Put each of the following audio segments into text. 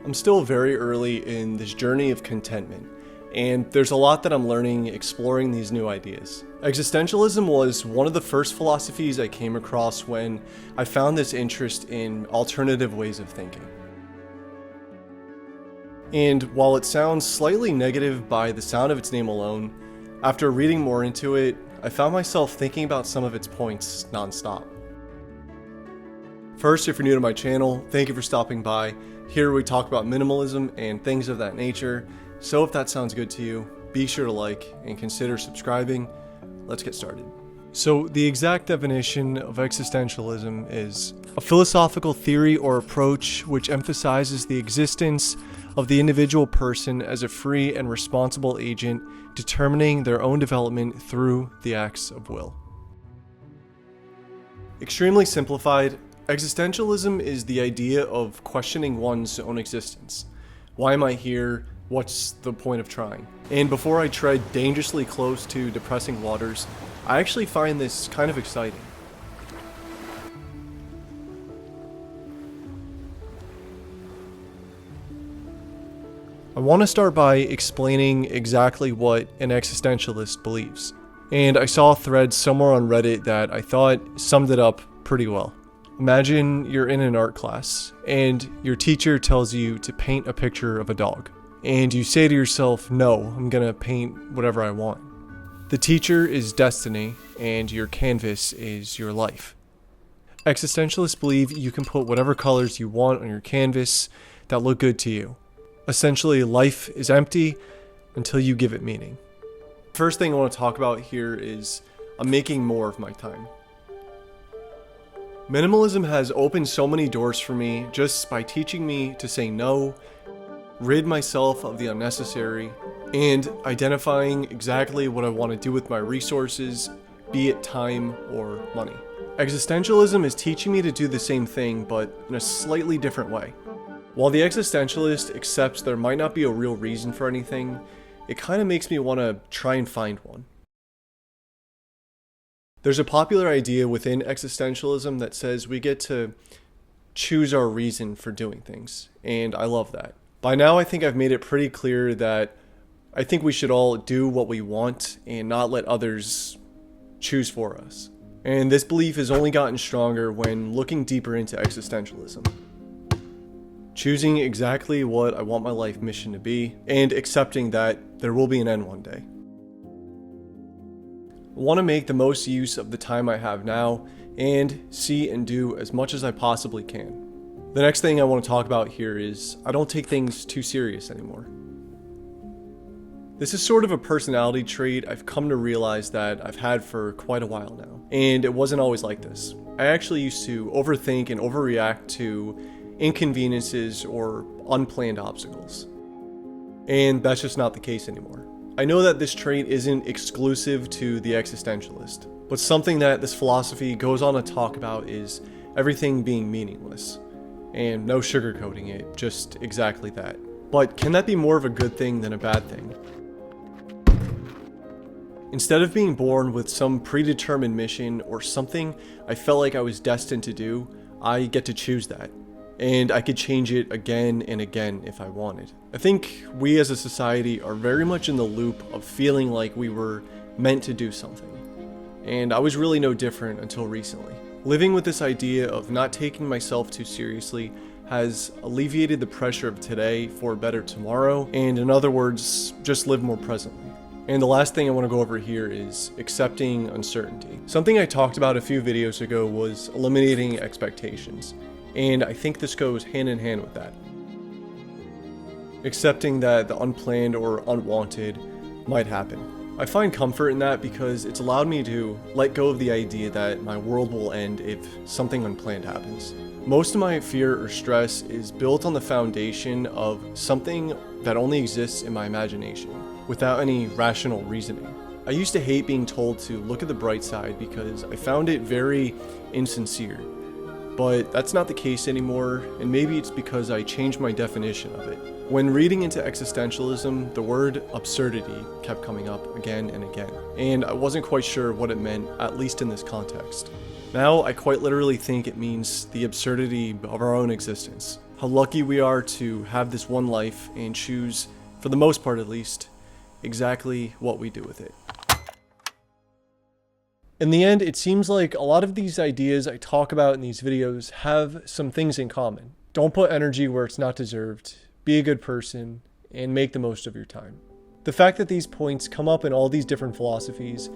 I'm still very early in this journey of contentment, and there's a lot that I'm learning exploring these new ideas. Existentialism was one of the first philosophies I came across when I found this interest in alternative ways of thinking. And while it sounds slightly negative by the sound of its name alone, after reading more into it, I found myself thinking about some of its points nonstop. First, if you're new to my channel, thank you for stopping by. Here we talk about minimalism and things of that nature, so if that sounds good to you, be sure to like and consider subscribing. Let's get started. So the exact definition of existentialism is a philosophical theory or approach which emphasizes the existence of the individual person as a free and responsible agent determining their own development through the acts of will. Extremely simplified, existentialism is the idea of questioning one's own existence. Why am I here? What's the point of trying? And before I tread dangerously close to depressing waters, I actually find this kind of exciting. I want to start by explaining exactly what an existentialist believes. And I saw a thread somewhere on Reddit that I thought summed it up pretty well. Imagine you're in an art class, and your teacher tells you to paint a picture of a dog. And you say to yourself, no, I'm gonna paint whatever I want. The teacher is destiny, and your canvas is your life. Existentialists believe you can put whatever colors you want on your canvas that look good to you. Essentially, life is empty until you give it meaning. First thing I want to talk about here is I'm making more of my time. Minimalism has opened so many doors for me just by teaching me to say no, rid myself of the unnecessary, and identifying exactly what I want to do with my resources, be it time or money. Existentialism is teaching me to do the same thing, but in a slightly different way. While the existentialist accepts there might not be a real reason for anything, it kind of makes me want to try and find one. There's a popular idea within existentialism that says we get to choose our reason for doing things, and I love that. By now I think I've made it pretty clear that I think we should all do what we want and not let others choose for us. And this belief has only gotten stronger when looking deeper into existentialism. Choosing exactly what I want my life mission to be, and accepting that there will be an end one day. I want to make the most use of the time I have now, and see and do as much as I possibly can. The next thing I want to talk about here is I don't take things too serious anymore. This is sort of a personality trait I've come to realize that I've had for quite a while now, and it wasn't always like this. I actually used to overthink and overreact to inconveniences or unplanned obstacles. And that's just not the case anymore. I know that this trait isn't exclusive to the existentialist, but something that this philosophy goes on to talk about is everything being meaningless. And no sugarcoating it, just exactly that. But can that be more of a good thing than a bad thing? Instead of being born with some predetermined mission or something I felt like I was destined to do, I get to choose that. And I could change it again and again if I wanted. I think we as a society are very much in the loop of feeling like we were meant to do something. And I was really no different until recently. Living with this idea of not taking myself too seriously has alleviated the pressure of today for a better tomorrow, and in other words, just live more presently. And the last thing I want to go over here is accepting uncertainty. Something I talked about a few videos ago was eliminating expectations. And I think this goes hand in hand with that. Accepting that the unplanned or unwanted might happen. I find comfort in that because it's allowed me to let go of the idea that my world will end if something unplanned happens. Most of my fear or stress is built on the foundation of something that only exists in my imagination, without any rational reasoning. I used to hate being told to look at the bright side because I found it very insincere. But that's not the case anymore, and maybe it's because I changed my definition of it. When reading into existentialism, the word absurdity kept coming up again and again, and I wasn't quite sure what it meant, at least in this context. Now, I quite literally think it means the absurdity of our own existence. how lucky we are to have this one life and choose, for the most part at least, exactly what we do with it. In the end, it seems like a lot of these ideas I talk about in these videos have some things in common. Don't put energy where it's not deserved, be a good person, and make the most of your time. The fact that these points come up in all these different philosophies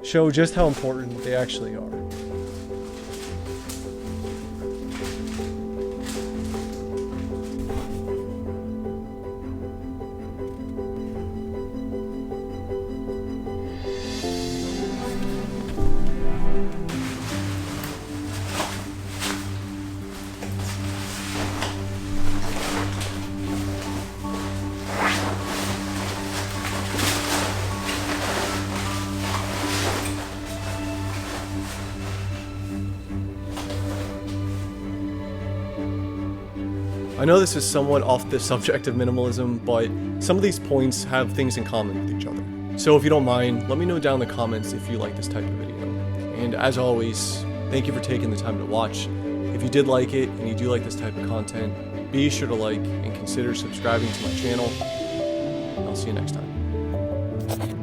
show just how important they actually are. I know this is somewhat off the subject of minimalism, but some of these points have things in common with each other. So if you don't mind, let me know down in the comments if you like this type of video. And as always, thank you for taking the time to watch. If you did like it and you do like this type of content, be sure to like and consider subscribing to my channel. I'll see you next time.